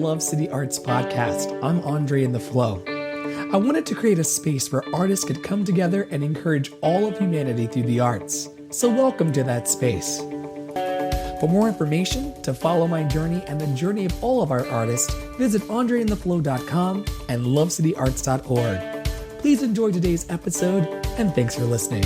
Love City Arts podcast. I'm Andre in the Flow. I wanted to create a space where artists could come together and encourage all of humanity through the arts. So welcome to that space. For more information, to follow my journey and the journey of all of our artists, visit andreintheflow.com and lovecityarts.org. Please enjoy today's episode, and thanks for listening.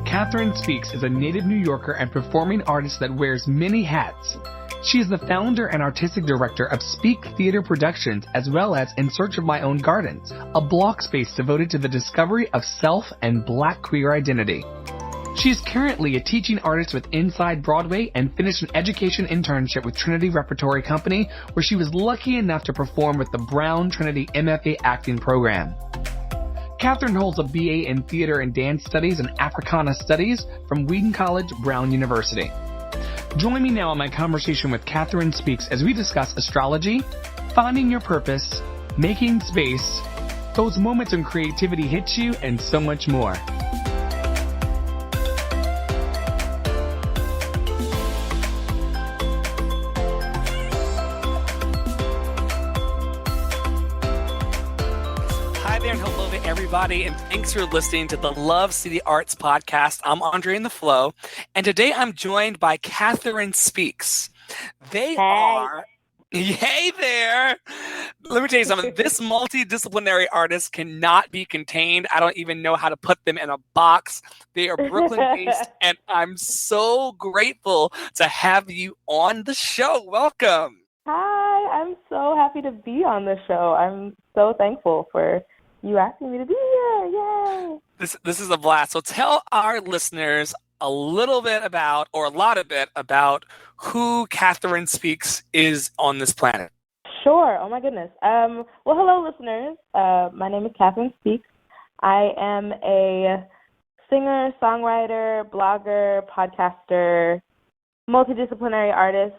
Catherine Speaks is a native New Yorker and performing artist that wears many hats. She is the founder and artistic director of Speak Theater Productions, as well as In Search of My Own Gardens, a blog space devoted to the discovery of self and Black queer identity. She is currently a teaching artist with Inside Broadway and finished an education internship with Trinity Repertory Company, where she was lucky enough to perform with the Brown Trinity MFA acting program. Catherine holds a BA in Theater and Dance Studies and Africana Studies from Wheaton College, Brown University. Join me now in my conversation with Catherine Speaks as we discuss astrology, finding your purpose, making space, those moments when creativity hits you, and so much more. Hi there and hello to everybody, and thanks for listening to the Love City Arts podcast. I'm Andre in the Flow, and today I'm joined by Catherine Speaks. Hey there! Let me tell you something. This multidisciplinary artist cannot be contained. I don't even know how to put them in a box. They are Brooklyn-based, and I'm so grateful to have you on the show. Welcome. Hi, I'm so happy to be on the show. I'm so thankful for you asking me to be here. Yay! This is a blast. So tell our listeners a little bit about, or a lot of it about, who Catherine Speaks is on this planet. Sure. Oh my goodness. Well, hello, listeners. My name is Catherine Speaks. I am a singer, songwriter, blogger, podcaster, multidisciplinary artist.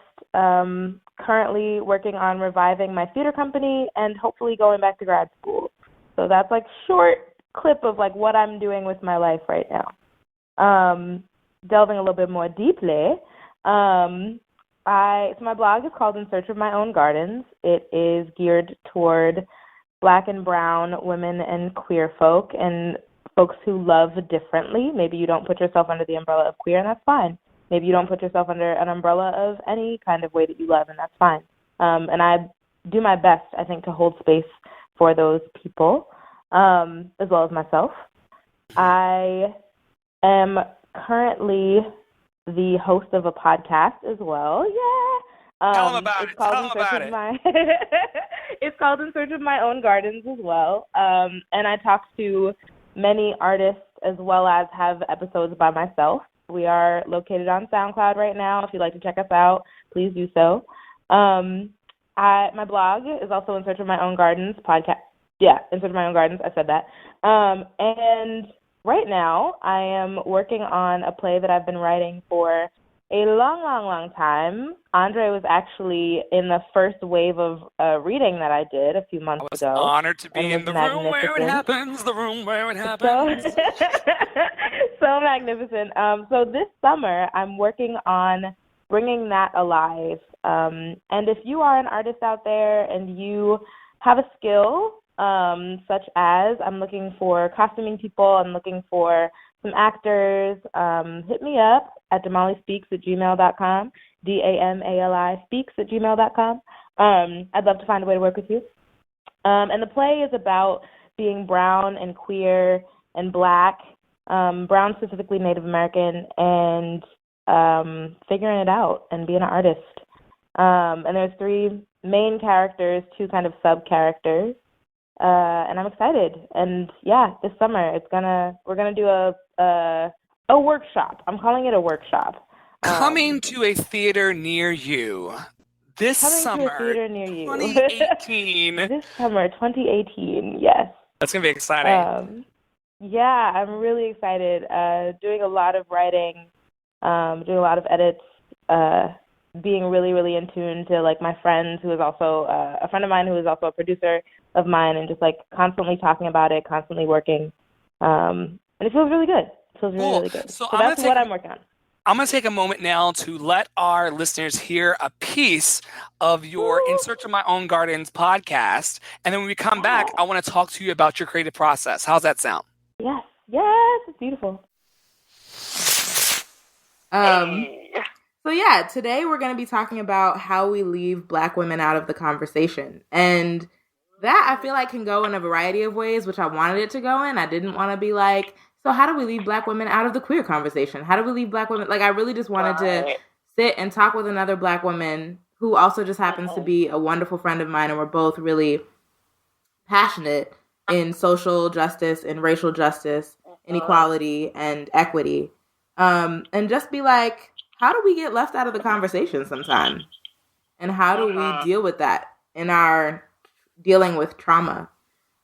Currently working on reviving my theater company and hopefully going back to grad school. So that's like short clip of like what I'm doing with my life right now. Delving a little bit more deeply, so my blog is called In Search of My Own Gardens. It is geared toward Black and brown women and queer folk and folks who love differently. Maybe you don't put yourself under the umbrella of queer, and that's fine. Maybe you don't put yourself under an umbrella of any kind of way that you love, and that's fine. And I do my best, I think, to hold space for those people, as well as myself. I am currently the host of a podcast as well. Yeah. Tell them about it. It's called In Search of My Own Gardens as well. And I talk to many artists as well as have episodes by myself. We are located on SoundCloud right now. If you'd like to check us out, please do so. My blog is also In Search of My Own Gardens podcast. Yeah, In Search of My Own Gardens. I said that. And right now, I am working on a play that I've been writing for a long time. Andre was actually in the first wave of reading that I did a few months ago. I was honored to be in the room where it happens, So magnificent. So this summer, I'm working on bringing that alive. And if you are an artist out there and you have a skill, such as I'm looking for costuming people, I'm looking for some actors, hit me up at damalyspeaks@gmail.com, DAMALI speaks@gmail.com. I'd love to find a way to work with you. And the play is about being brown and queer and Black, brown specifically Native American, and figuring it out and being an artist. And there's 3 main characters, 2 kind of sub-characters. And I'm excited. And yeah, this summer we're gonna do a workshop. I'm calling it a workshop. Coming to a theater near you. This coming to a summer, theater near you. 2018. This summer, 2018. Yes. That's going to be exciting. Yeah, I'm really excited. Doing a lot of writing, doing a lot of edits, being really, really in tune to like my friend who is also a friend of mine who is also a producer of mine, and just like constantly talking about it, constantly working. And it feels really good. It feels really, really good. So that's what I'm working on. I'm going to take a moment now to let our listeners hear a piece of your In Search of My Own Gardens podcast. And then when we come back, I want to talk to you about your creative process. How's that sound? Yes. Yes. It's beautiful. So yeah, today we're going to be talking about how we leave Black women out of the conversation. And that I feel like can go in a variety of ways, which I wanted it to go in. I didn't want to be like, so how do we leave Black women out of the queer conversation? How do we leave Black women? Like, I really just wanted to sit and talk with another Black woman who also just happens to be a wonderful friend of mine. And we're both really passionate in social justice and racial justice, inequality and equity. And just be like, how do we get left out of the conversation sometimes? And how do we deal with that in our dealing with trauma?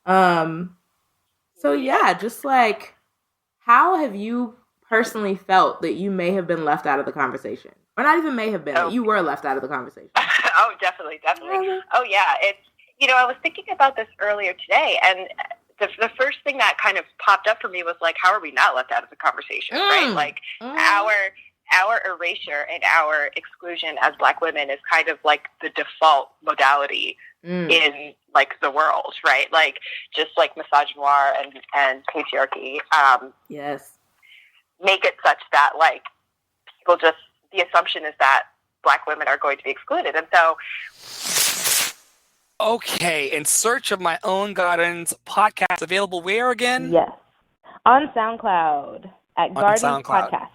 So yeah, just like, how have you personally felt that you may have been left out of the conversation? Or not even may have been, that you were left out of the conversation? Oh, definitely. Oh, yeah. It's, I was thinking about this earlier today, and the first thing that kind of popped up for me was like, how are we not left out of the conversation, right? Like, our erasure and our exclusion as Black women is kind of like the default modality in like the world, right? Like just like misogynoir and patriarchy yes, make it such that like people just, the assumption is that Black women are going to be excluded. And so Okay, In Search of My Own Gardens podcast, available where again? Yes. On SoundCloud at Gardens Podcast.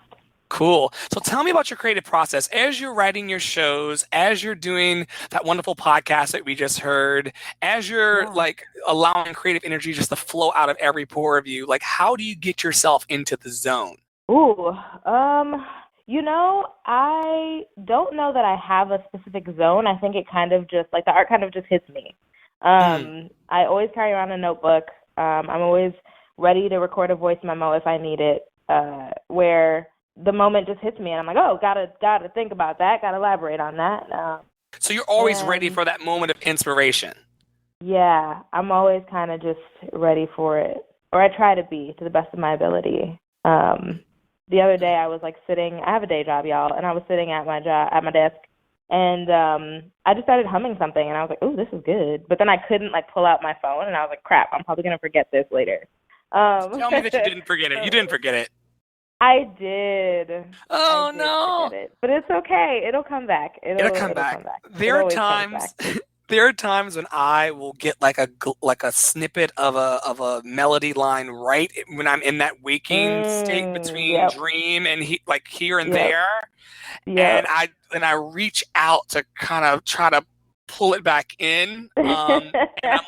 Cool. So tell me about your creative process. As you're writing your shows, as you're doing that wonderful podcast that we just heard, as you're like allowing creative energy just to flow out of every pore of you, like how do you get yourself into the zone? Ooh, I don't know that I have a specific zone. I think it kind of just, like the art kind of just hits me. I always carry around a notebook. I'm always ready to record a voice memo if I need it, where the moment just hits me and I'm like, oh, gotta think about that, gotta elaborate on that. So you're always ready for that moment of inspiration. Yeah, I'm always kind of just ready for it, or I try to be to the best of my ability. The other day I was like sitting, I have a day job, y'all, and I was sitting at my desk, and I just started humming something, and I was like, oh, this is good. But then I couldn't like pull out my phone, and I was like, crap, I'm probably gonna forget this later. Tell me that you didn't forget it. You didn't forget it. I did. Oh, no. Forget it. But it's okay. It'll come back. It'll come back. There are times there are times when I will get like a snippet of a melody line right when I'm in that waking state between dream and here and there. Yep. And I reach out to kind of try to pull it back in. And I'm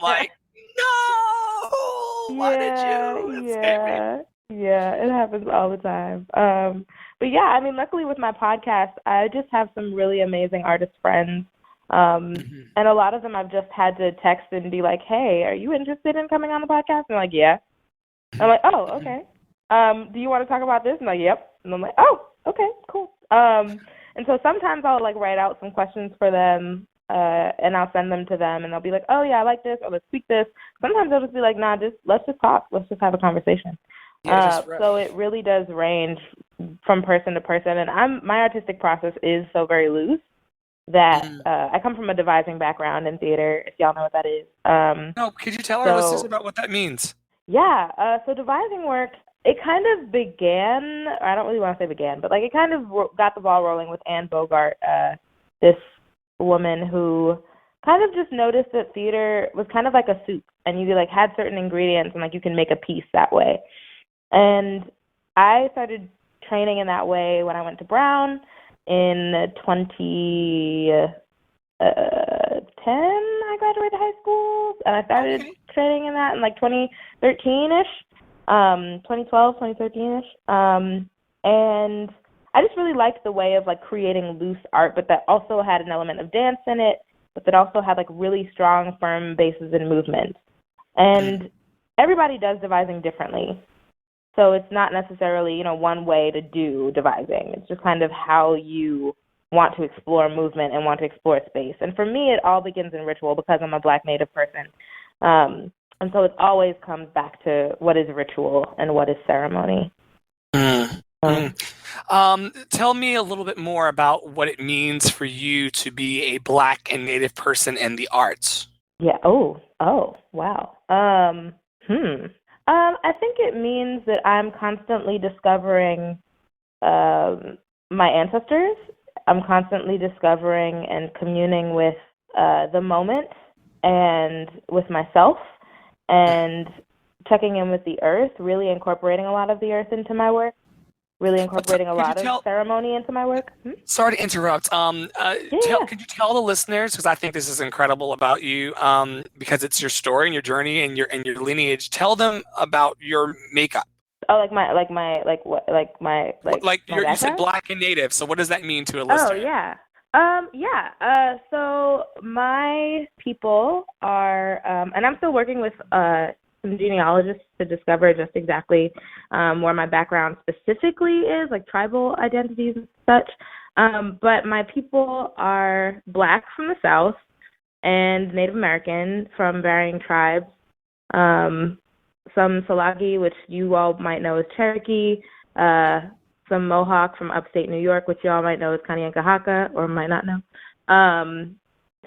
like, no, why did you? Yeah, it happens all the time. But yeah, I mean, luckily with my podcast, I just have some really amazing artist friends. And a lot of them I've just had to text and be like, hey, are you interested in coming on the podcast? And they're like, yeah. And I'm like, oh, okay. Do you want to talk about this? And I'm like, yep. And I'm like, oh, okay, cool. And so sometimes I'll like write out some questions for them, and I'll send them to them, and they'll be like, oh yeah, I like this, or let's tweak this. Sometimes they'll just be like, nah, let's just talk. Let's just have a conversation. So it really does range from person to person, and my artistic process is so very loose that I come from a devising background in theater, if y'all know what that is. No, could you tell our listeners about what that means? Yeah, so devising work, it kind of began, or I don't really want to say began, but like it kind of got the ball rolling with Anne Bogart, this woman who kind of just noticed that theater was kind of like a soup, and you like had certain ingredients and like you can make a piece that way. And I started training in that way when I went to Brown in 2010. I graduated high school, and I started training in that in like 2013-ish, 2012, 2013-ish. And I just really liked the way of like creating loose art, but that also had an element of dance in it, but that also had like really strong, firm bases in movement. And everybody does devising differently. So it's not necessarily, you know, one way to do devising. It's just kind of how you want to explore movement and want to explore space. And for me, it all begins in ritual because I'm a Black Native person. And so it always comes back to what is ritual and what is ceremony. Tell me a little bit more about what it means for you to be a Black and Native person in the arts. Yeah. Oh, wow. I think it means that I'm constantly discovering my ancestors. I'm constantly discovering and communing with the moment and with myself and checking in with the earth, really incorporating a lot of the earth into my work, really incorporating a lot of ceremony into my work. Sorry to interrupt. Could you tell the listeners, because I think this is incredible about you, because it's your story and your journey and your lineage. Tell them about your makeup. Oh, you said Black and Native. So what does that mean to a listener? Oh, yeah. So my people are, and I'm still working with some genealogists to discover just exactly where my background specifically is, like tribal identities and such. But my people are Black from the South and Native American from varying tribes. Some Salagi, which you all might know as Cherokee, some Mohawk from upstate New York, which you all might know as Kanien'kehá:ka, or might not know.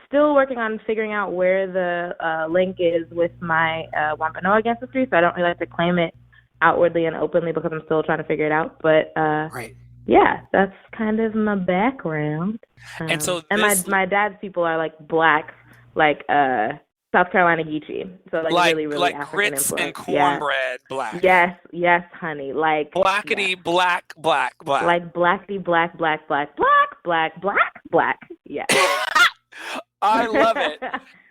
Still working on figuring out where the link is with my Wampanoag ancestry, so I don't really like to claim it outwardly and openly because I'm still trying to figure it out. But yeah, that's kind of my background. And so, my dad's people are like Black, like South Carolina Geechee, so like really like African grits influence. and cornbread, Black. Yes, honey, like blackity black. Like blackity black. Yeah. I love it.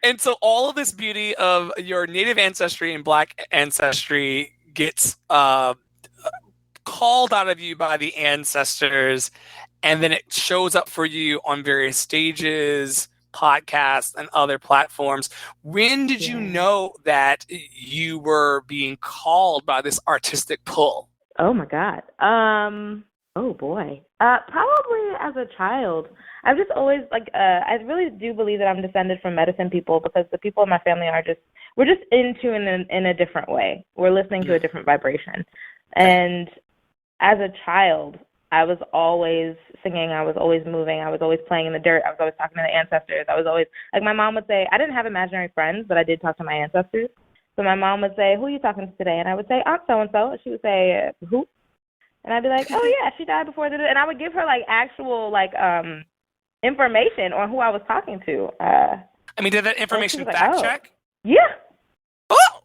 And so all of this beauty of your Native ancestry and Black ancestry gets called out of you by the ancestors, and then it shows up for you on various stages, podcasts, and other platforms. When did you know that you were being called by this artistic pull? Oh my God. Oh boy. Probably as a child. I've just always I really do believe that I'm descended from medicine people because the people in my family we're just in tune in a different way. We're listening to a different vibration. And as a child, I was always singing, I was always moving, I was always playing in the dirt, I was always talking to the ancestors. I was always, like my mom would say, I didn't have imaginary friends, but I did talk to my ancestors. So my mom would say, who are you talking to today? And I would say, Aunt so-and-so. And she would say, who? And I'd be like, oh yeah, she died before. And I would give her like actual information on who I was talking to. I mean, did that information fact check? Yeah. Oh!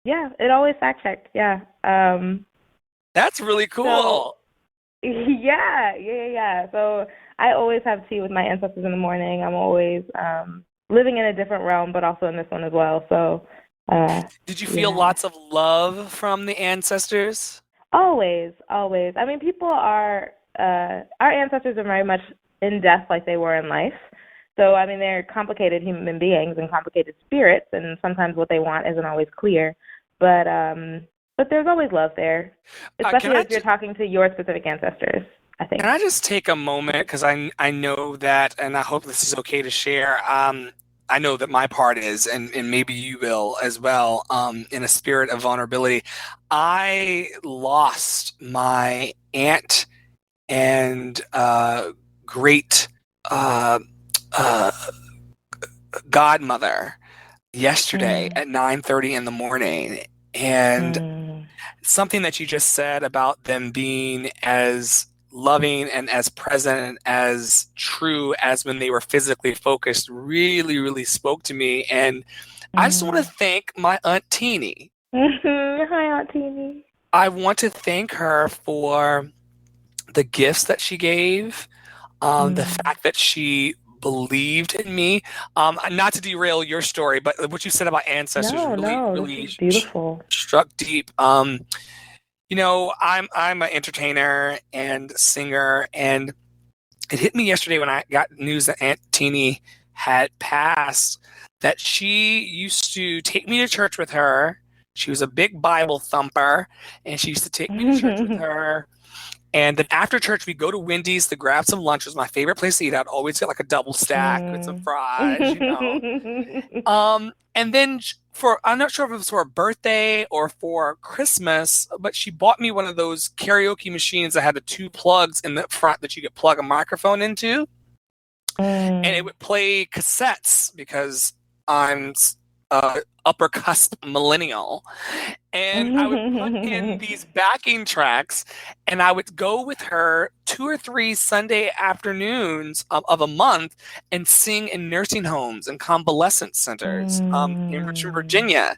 Yeah, it always fact checked, yeah. That's really cool. So, yeah. So I always have tea with my ancestors in the morning. I'm always living in a different realm, but also in this one as well. So, did you feel lots of love from the ancestors? Always. I mean, people are our ancestors are very much in death like they were in life. So, I mean, they're complicated human beings and complicated spirits, and sometimes what they want isn't always clear. But there's always love there, especially if you're talking to your specific ancestors, I think. Can I just take a moment, because I know that, and I hope this is okay to share, I know that my part is, and maybe you will as well, in a spirit of vulnerability. I lost my aunt and great godmother yesterday at 9:30 in the morning. And something that you just said about them being as loving and as present and as true as when they were physically focused really, really spoke to me. And I just want to thank my Aunt Teeny. Hi, Aunt Teeny. I want to thank her for the gifts that she gave, the fact that she believed in me. Not to derail your story, but what you said about ancestors really beautiful. Struck deep. I'm an entertainer and singer, and it hit me yesterday when I got news that Aunt Teeny had passed, that she used to take me to church with her. She was a big Bible thumper, and she used to take me to church with her. And then after church, we'd go to Wendy's to grab some lunch. It was my favorite place to eat. I'd always get like a double stack with some fries, And then I'm not sure if it was for a birthday or for Christmas, but she bought me one of those karaoke machines that had the 2 plugs in the front that you could plug a microphone into. And it would play cassettes because I'm upper cusp millennial. And I would put in these backing tracks, and I would go with her 2 or 3 Sunday afternoons of a month and sing in nursing homes and convalescent centers in Richmond, Virginia.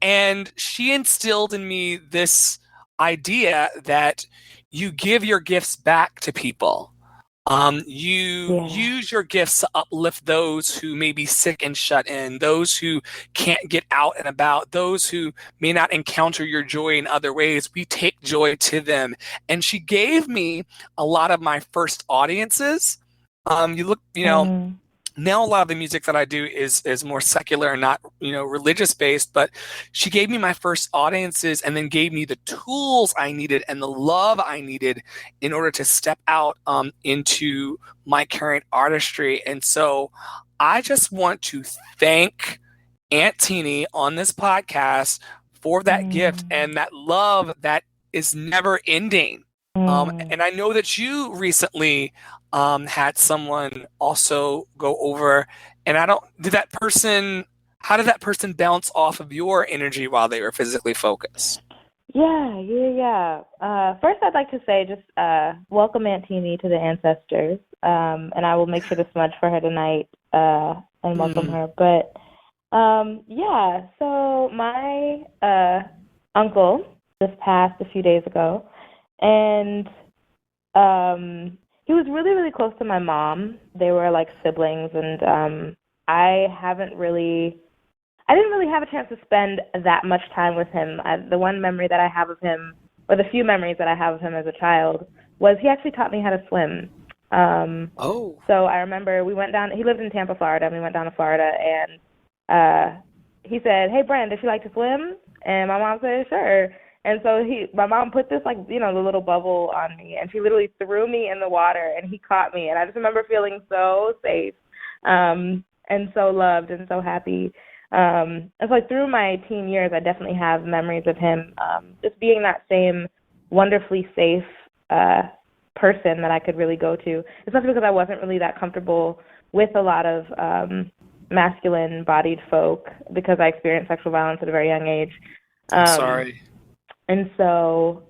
And she instilled in me this idea that you give your gifts back to people. Use your gifts to uplift those who may be sick and shut in, those who can't get out and about, those who may not encounter your joy in other ways. We take joy to them. And she gave me a lot of my first audiences. Now a lot of the music that I do is more secular and not, religious based, but she gave me my first audiences and then gave me the tools I needed and the love I needed in order to step out into my current artistry. And so I just want to thank Aunt Teeny on this podcast for that gift and that love that is never ending. And I know that you recently had someone also go over, and how did that person bounce off of your energy while they were physically focused? Yeah. First, I'd like to say just welcome Aunt Teeny to the ancestors, and I will make sure to smudge for her tonight and welcome her. But so my uncle just passed a few days ago, and he was really, really close to my mom. They were like siblings, and I didn't really have a chance to spend that much time with him. The one memory that I have of him, or the few memories that I have of him as a child, was he actually taught me how to swim. So I remember we went down. He lived in Tampa, Florida, and we went down to Florida, and he said, "Hey, Brand, does she like to swim?" And my mom said, "Sure." And so my mom put this, the little bubble on me, and she literally threw me in the water, and he caught me. And I just remember feeling so safe and so loved and so happy. And so through my teen years, I definitely have memories of him just being that same wonderfully safe person that I could really go to, especially because I wasn't really that comfortable with a lot of masculine-bodied folk because I experienced sexual violence at a very young age. Sorry. And so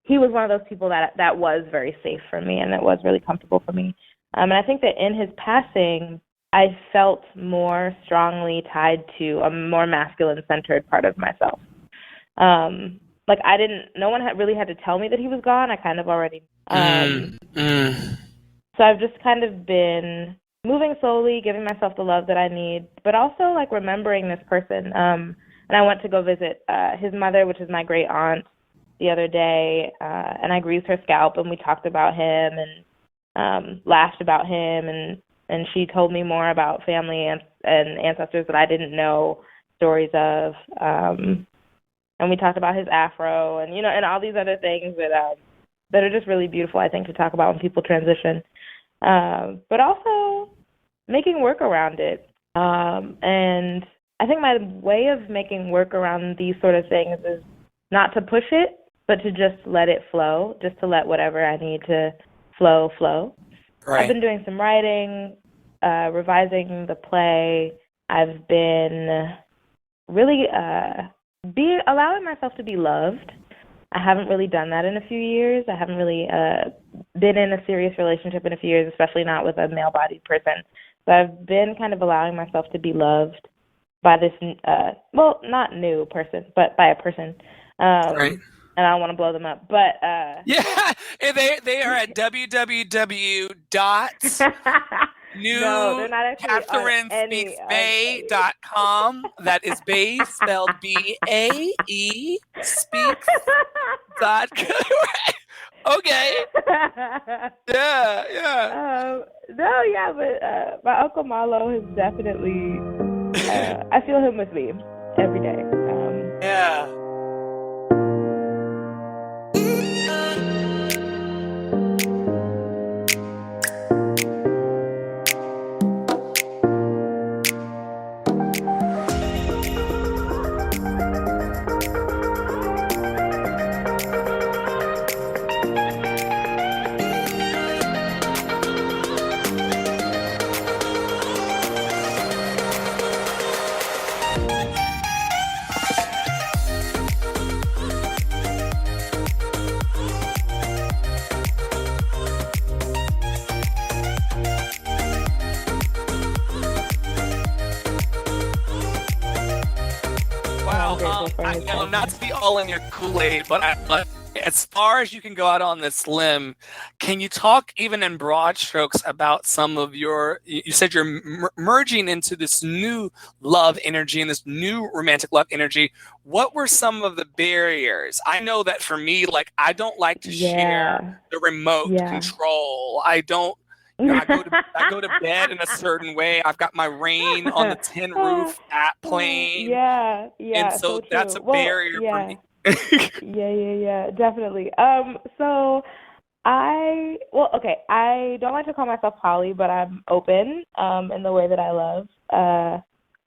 he was one of those people that was very safe for me and that was really comfortable for me. And I think that in his passing, I felt more strongly tied to a more masculine-centered part of myself. No one really had to tell me that he was gone. I kind of already. So I've just kind of been moving slowly, giving myself the love that I need, but also remembering this person. And I went to go visit his mother, which is my great aunt, the other day, and I greased her scalp, and we talked about him and laughed about him, and she told me more about family and ancestors that I didn't know stories of, and we talked about his afro and and all these other things that are just really beautiful, I think, to talk about when people transition, but also making work around it, and I think my way of making work around these sort of things is not to push it, but to just let it flow, just to let whatever I need to flow. Right. I've been doing some writing, revising the play. I've been really allowing myself to be loved. I haven't really done that in a few years. I haven't really been in a serious relationship in a few years, especially not with a male-bodied person. So I've been kind of allowing myself to be loved by this, not new person, but by a person. Right. And I don't want to blow them up, but yeah, they are at www. new No, they're not actually on any. CatherineSpeaksBay.com. That is Bay spelled BAE speaks dot. Okay. Yeah. No, yeah, but my Uncle Marlo has definitely. I feel him with me every day. Yeah. Wow, I know not to be all in your Kool-Aid, but as far as you can go out on this limb, can you talk even in broad strokes about some of your, you said you're merging into this new love energy and this new romantic love energy. What were some of the barriers? I know that for me, like, I don't like to share the remote control. I don't, you know, I go to bed in a certain way. I've got my Rain on the tin roof at plane. Yeah. And so that's a barrier for me. Yeah, definitely. So I don't like to call myself poly, but I'm open in the way that I love. And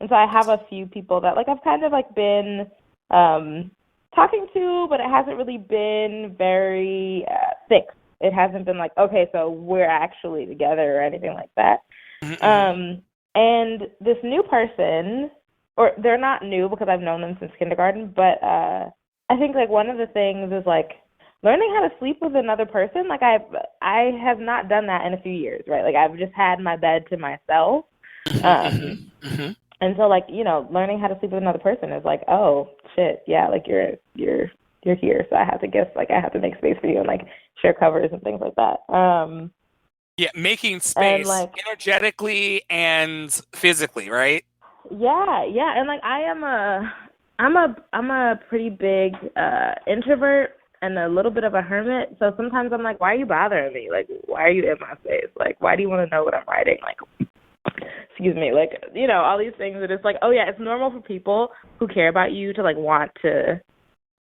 so I have a few people that like I've kind of like been talking to, but it hasn't really been very thick. It hasn't been like, okay, so we're actually together or anything like that. And this new person, or they're not new because I've known them since kindergarten, but I think like one of the things is like learning how to sleep with another person. Like I have not done that in a few years, right? Like I've just had my bed to myself. And so like, you know, learning how to sleep with another person is like, oh shit, yeah, like you're here, so I have to make space for you and like share covers and things like that. Yeah, making space, like, energetically and physically, right? Yeah, and like I'm a pretty big introvert and a little bit of a hermit. So sometimes I'm like, why are you bothering me? Like, why are you in my space? Like, why do you want to know what I'm writing? Like, excuse me, like, you know, all these things that it's like, oh yeah, it's normal for people who care about you to like want to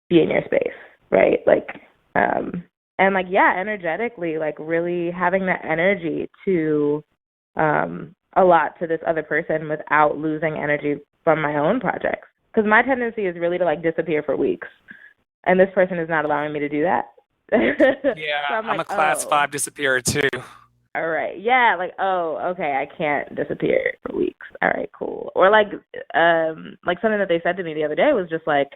be in your space, right? Like, and like, yeah, energetically, like really having that energy to a lot to this other person without losing energy from my own projects. Because my tendency is really to like disappear for weeks, and this person is not allowing me to do that. Yeah, so I'm a class 5 disappearer too. All right, yeah, like, oh, okay, I can't disappear for weeks. All right, cool. Or like something that they said to me the other day was just like,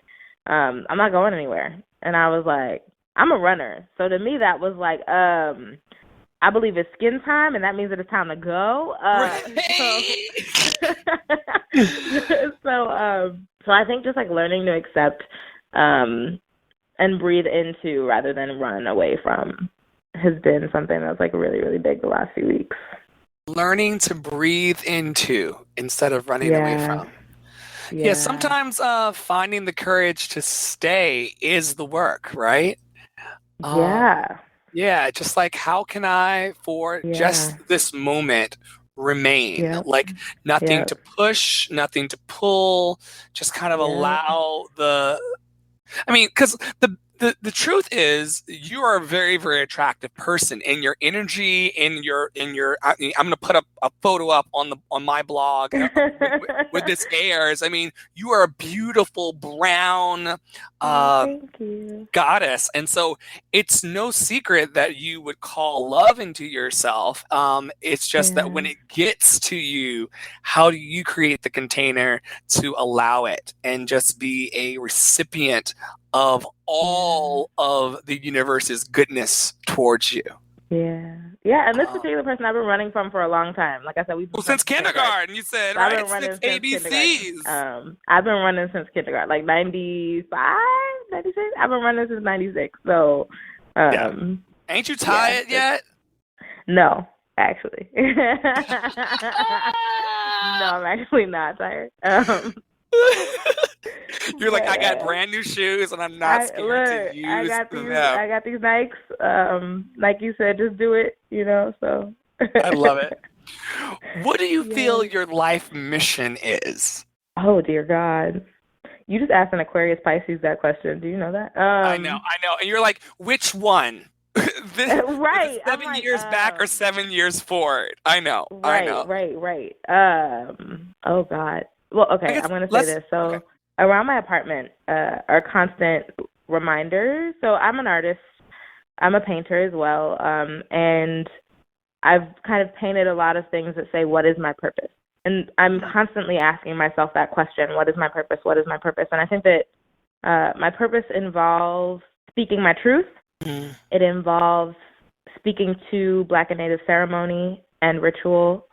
I'm not going anywhere, and I was like, I'm a runner, so to me that was like, I believe it's skin time, and that means that it's time to go. So I think just like learning to accept and breathe into rather than run away from has been something that's like really, really big the last few weeks. Learning to breathe into instead of running away from. Yeah, sometimes finding the courage to stay is the work, right? Yeah, just like how can I, for just this moment, remain? Like nothing to push, nothing to pull, just kind of allow because the truth is you are a very, very attractive person, and your energy I'm going to put a photo up on my blog with this airs. I mean, you are a beautiful brown thank you. Goddess, and so it's no secret that you would call love into yourself. It's just that when it gets to you, how do you create the container to allow it and just be a recipient of all of the universe's goodness towards you? Yeah, and this particular person I've been running from for a long time. Like I said, since kindergarten, you said, right? I've been running since ABCs. I've been running since kindergarten, like 95, 96. I've been running since 96. So, ain't you tired yet? No, actually. No, I'm actually not tired. You're like, I got brand new shoes and I'm not scared to use them. I got these Nikes. Like you said, just do it, so. I love it. What do you feel your life mission is? Oh, dear God. You just asked an Aquarius Pisces that question. Do you know that? I know. And you're like, which one? Right. 7 years back or 7 years forward? I know. Right. Oh, God. Well, okay, I'm going to say this. So around my apartment are constant reminders. So I'm an artist. I'm a painter as well. And I've kind of painted a lot of things that say, what is my purpose? And I'm constantly asking myself that question, what is my purpose? What is my purpose? And I think that my purpose involves speaking my truth. It involves speaking to Black and Native ceremony and ritual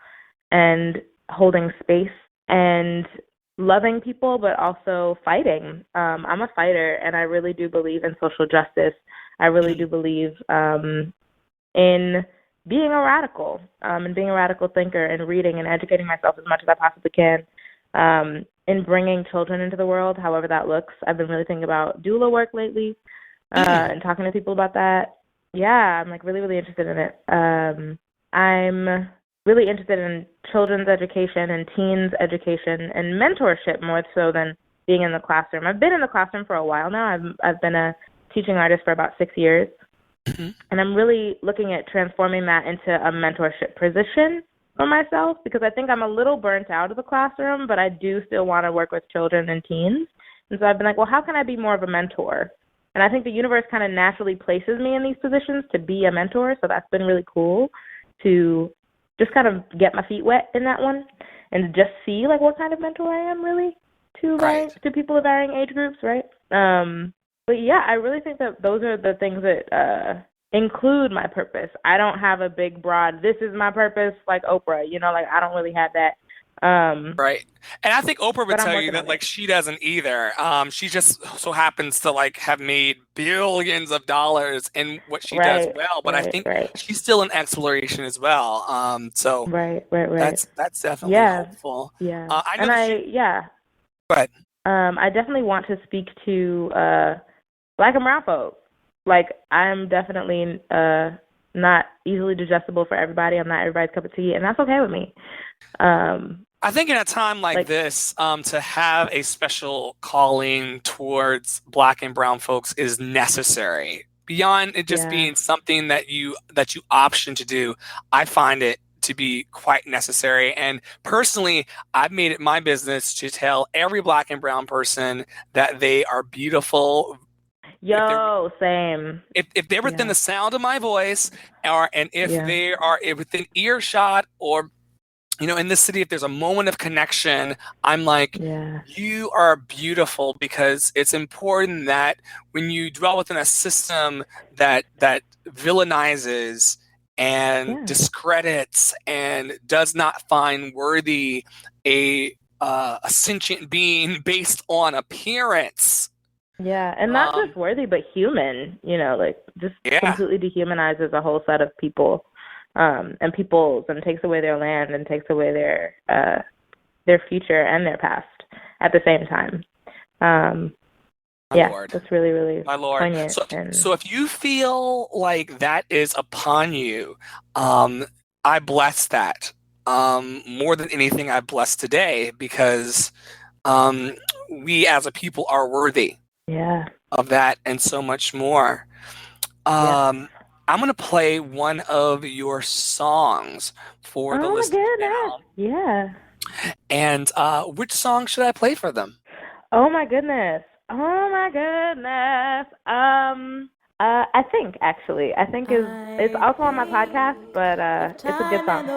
and holding space and loving people, but also fighting. I'm a fighter, and I really do believe in social justice. I really do believe in being a radical and being a radical thinker and reading and educating myself as much as I possibly can in bringing children into the world, however that looks. I've been really thinking about doula work lately and talking to people about that. Yeah, I'm like really, really interested in it. I'm really interested in children's education and teens education and mentorship more so than being in the classroom. I've been in the classroom for a while now. I've been a teaching artist for about 6 years. And I'm really looking at transforming that into a mentorship position for myself because I think I'm a little burnt out of the classroom, but I do still want to work with children and teens. And so I've been like, well, how can I be more of a mentor? And I think the universe kind of naturally places me in these positions to be a mentor. So that's been really cool to just kind of get my feet wet in that one and just see like what kind of mentor I am really to people of varying age groups, right? But yeah, I really think that those are the things that include my purpose. I don't have a big, broad, this is my purpose, like Oprah, like I don't really have that. Right. And I think Oprah would tell you that like she doesn't either. She just so happens to like have made billions of dollars in what she does well, but I think she's still in exploration as well. So that's definitely helpful. Yeah. I know Go ahead. I definitely want to speak to Black and brown folks. Like I'm definitely not easily digestible for everybody. I'm not everybody's cup of tea, and that's okay with me. I think in a time like this, to have a special calling towards Black and brown folks is necessary. Beyond it just being something that you option to do, I find it to be quite necessary. And personally, I've made it my business to tell every Black and brown person that they are beautiful. Same. If they're within the sound of my voice, and if they are within earshot, or in this city, if there's a moment of connection, I'm like, you are beautiful, because it's important that when you dwell within a system that villainizes and discredits and does not find worthy a sentient being based on appearance. Yeah, and not just worthy, but human, completely dehumanizes a whole set of people and peoples, and takes away their land and takes away their future and their past at the same time. Lord. That's really, really my Lord. poignant. So if you feel like that is upon you, I bless that. More than anything, I bless today, because we as a people are worthy of that and so much more. I'm going to play one of your songs for the listeners now. Yeah. And which song should I play for them? Oh my goodness. I think it's also on my podcast, but it's a good song.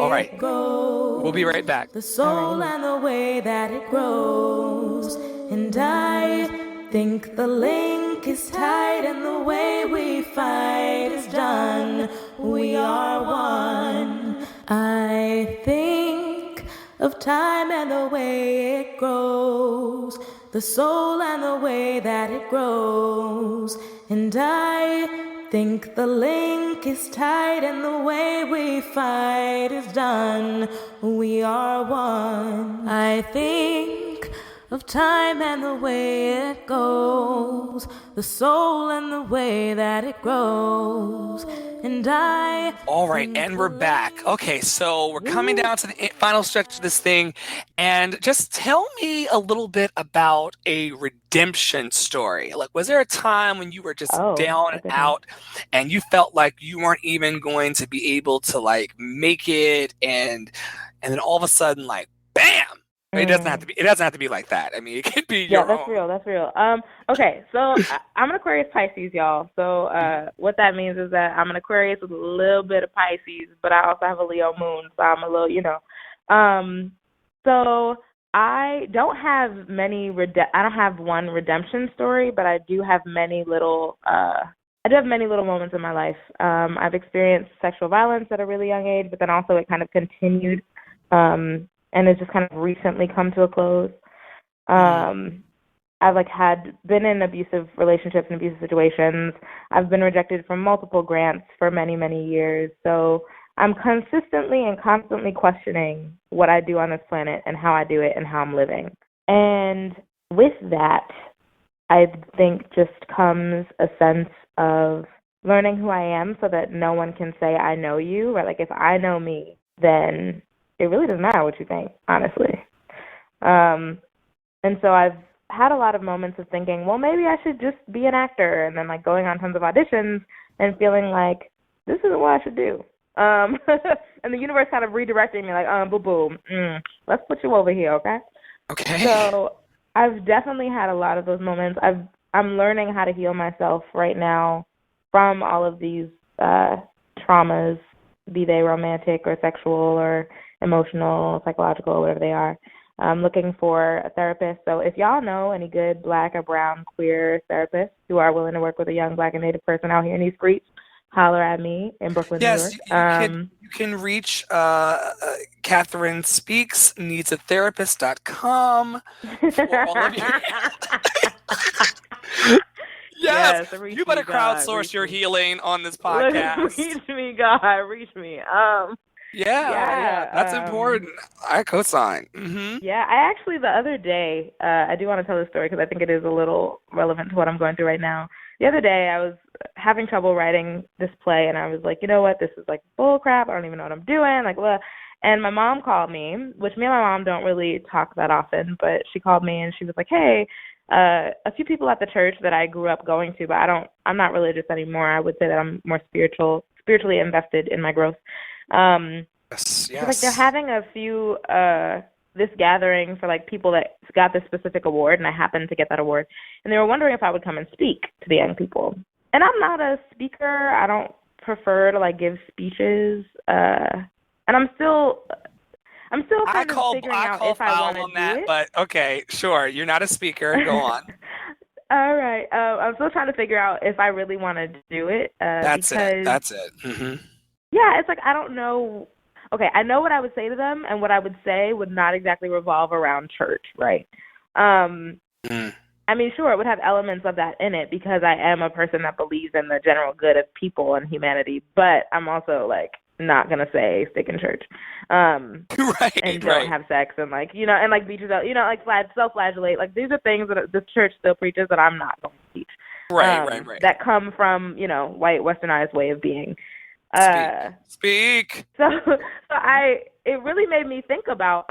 All right. We'll be right back. The soul and the way that it grows, and I think the link is tight, and the way we fight is done. We are one. I think of time and the way it grows, the soul and the way that it grows, and I think the link is tight and the way we fight is done. We are one. I think of time and the way it goes, the soul and the way that it grows, and I... All right, and we're back. Okay, so we're coming down to the final stretch of this thing, and just tell me a little bit about a redemption story. Like, was there a time when you were just down and out, and you felt like you weren't even going to be able to, like, make it, and then all of a sudden, like, bam! It doesn't have to be. It doesn't have to be like that. I mean, it could be your that's own. real. That's real. Okay, so I'm an Aquarius Pisces, y'all. So what that means is that I'm an Aquarius with a little bit of Pisces, but I also have a Leo moon, so I'm a little, So I don't have many. I don't have one redemption story, but I do have many little. I do have many little moments in my life. I've experienced sexual violence at a really young age, but then also it kind of continued. And it's just kind of recently come to a close. I've been in abusive relationships and abusive situations. I've been rejected from multiple grants for many, many years. So I'm consistently and constantly questioning what I do on this planet and how I do it and how I'm living. And with that, I think just comes a sense of learning who I am so that no one can say I know you. Right? Like if I know me, then it really doesn't matter what you think, honestly. And so I've had a lot of moments of thinking, well, maybe I should just be an actor, and then like going on tons of auditions and feeling like this isn't what I should do. And the universe kind of redirecting me like, boo-boo, let's put you over here, okay? Okay. So I've definitely had a lot of those moments. I'm learning how to heal myself right now from all of these traumas, be they romantic or sexual or emotional, psychological, whatever they are. I'm looking for a therapist. So if y'all know any good Black or brown queer therapists who are willing to work with a young Black and Native person out here in these streets, holler at me in Brooklyn, New York. You can reach Catherine Speaks needsatherapist.com for all of your... Yes, you better crowdsource your healing on this podcast. Reach me, God, reach me. Yeah, that's important. I co-sign. Mm-hmm. Yeah, I actually the other day, I do want to tell this story because I think it is a little relevant to what I'm going through right now. The other day, I was having trouble writing this play, and I was like, you know what, this is like bull crap. I don't even know what I'm doing. Like, blah. And my mom called me, which me and my mom don't really talk that often, but she called me and she was like, hey, a few people at the church that I grew up going to, but I'm not religious anymore. I would say that I'm more spiritually invested in my growth. Yes. Like they're having a few this gathering for like people that got this specific award, and I happened to get that award, and they were wondering if I would come and speak to the young people. And I'm not a speaker. I don't prefer to like give speeches. And I'm still kind of figuring out if I want to do that, it. But okay, sure. You're not a speaker. Go on. All right. I'm still trying to figure out if I really want to do it. That's it. Mm-hmm. Yeah, it's like I don't know. Okay, I know what I would say to them, and what I would say would not exactly revolve around church, right? I mean, sure, it would have elements of that in it because I am a person that believes in the general good of people and humanity, but I'm also like not gonna say stick in church, and don't have sex and like and like beat yourself, like self-flagellate. Like these are things that the church still preaches that I'm not going to teach. Right. That come from white westernized way of being. Speak. So it really made me think about,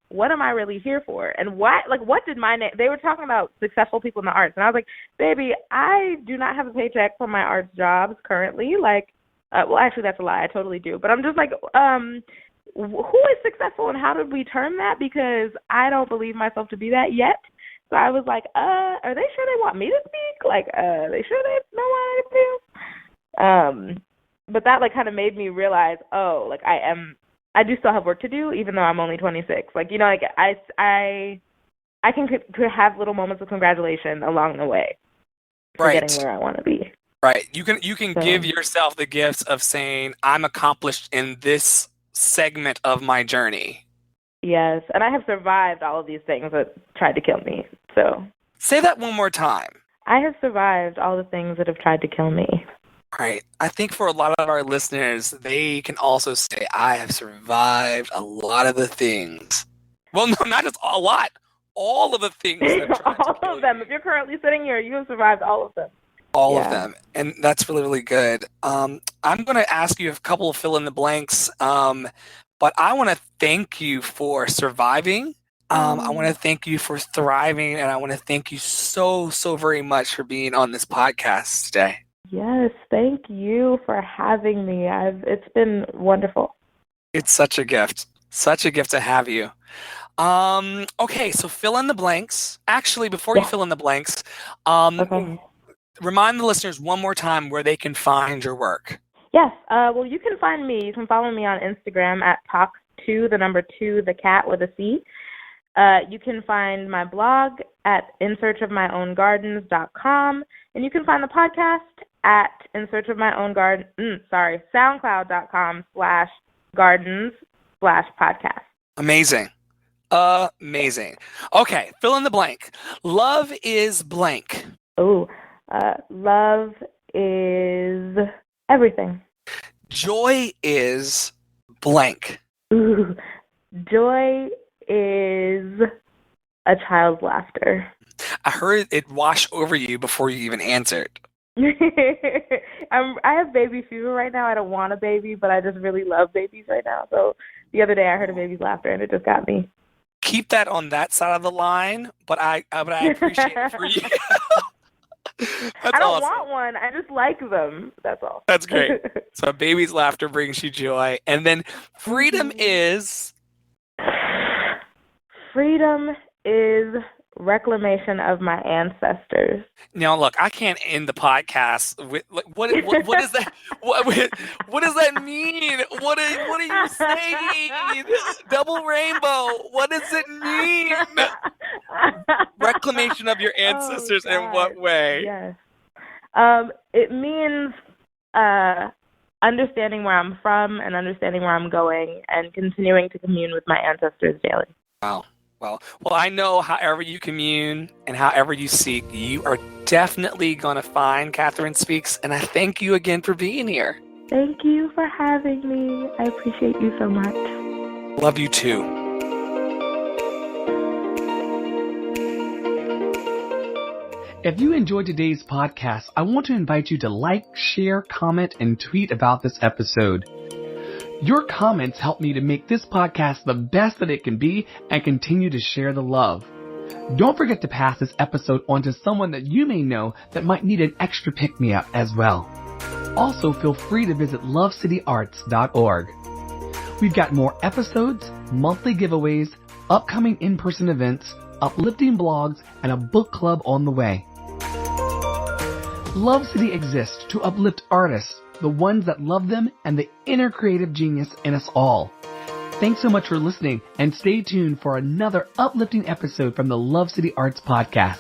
what am I really here for? And what did my name, they were talking about successful people in the arts. And I was like, baby, I do not have a paycheck from my arts jobs currently. Like, well, actually that's a lie. I totally do. But I'm just like, who is successful and how did we term that? Because I don't believe myself to be that yet. So I was like, are they sure they want me to speak? Like, they sure they know what I do? But that like kind of made me realize, like I do still have work to do, even though I'm only 26. Like, like I can have little moments of congratulation along the way for getting where I want to be. Right. You can give yourself the gifts of saying, I'm accomplished in this segment of my journey. Yes. And I have survived all of these things that tried to kill me. So say that one more time. I have survived all the things that have tried to kill me. Right. I think for a lot of our listeners, they can also say, I have survived a lot of the things. Well, no, not just a lot. All of the things that tried to All kill of them. you. If you're currently sitting here, you have survived all of them. All of Yeah. them. And that's really, really good. I'm going to ask you a couple of fill in the blanks, but I want to thank you for surviving. I want to thank you for thriving, and I want to thank you so, so very much for being on this podcast today. Yes, thank you for having me. It's been wonderful. It's such a gift. Such a gift to have you. Okay, so fill in the blanks. Actually, before you fill in the blanks, Okay. remind the listeners one more time where they can find your work. Yes. Well, you can find me. You can follow me on Instagram at talk2, the number 2, the cat with a C. You can find my blog at insearchofmyownGardens.com, and you can find the podcast at SoundCloud.com/gardens/podcast. Amazing. Amazing. Okay, fill in the blank. Love is blank. Oh, love is everything. Joy is blank. Ooh, joy is a child's laughter. I heard it wash over you before you even answered. I have baby fever right now. I don't want a baby, but I just really love babies right now. So the other day I heard a baby's laughter and it just got me. Keep that on that side of the line, but I appreciate it for you. That's I don't awesome. want one. I just like them. That's all. That's great. So a baby's laughter brings you joy. And then freedom is... Freedom is reclamation of my ancestors. Now, look, I can't end the podcast with what is that? What does that mean? What are you saying? Double rainbow. What does it mean? Reclamation of your ancestors in what way? Yes. It means understanding where I'm from and understanding where I'm going and continuing to commune with my ancestors daily. Wow. Well, I know however you commune and however you seek, you are definitely going to find Catherine Speaks, and I thank you again for being here. Thank you for having me. I appreciate you so much. Love you too. If you enjoyed today's podcast, I want to invite you to like, share, comment, and tweet about this episode. Your comments help me to make this podcast the best that it can be and continue to share the love. Don't forget to pass this episode on to someone that you may know that might need an extra pick-me-up as well. Also, feel free to visit lovecityarts.org. We've got more episodes, monthly giveaways, upcoming in-person events, uplifting blogs, and a book club on the way. Love City exists to uplift artists, the ones that love them, and the inner creative genius in us all. Thanks so much for listening, and stay tuned for another uplifting episode from the Love City Arts Podcast.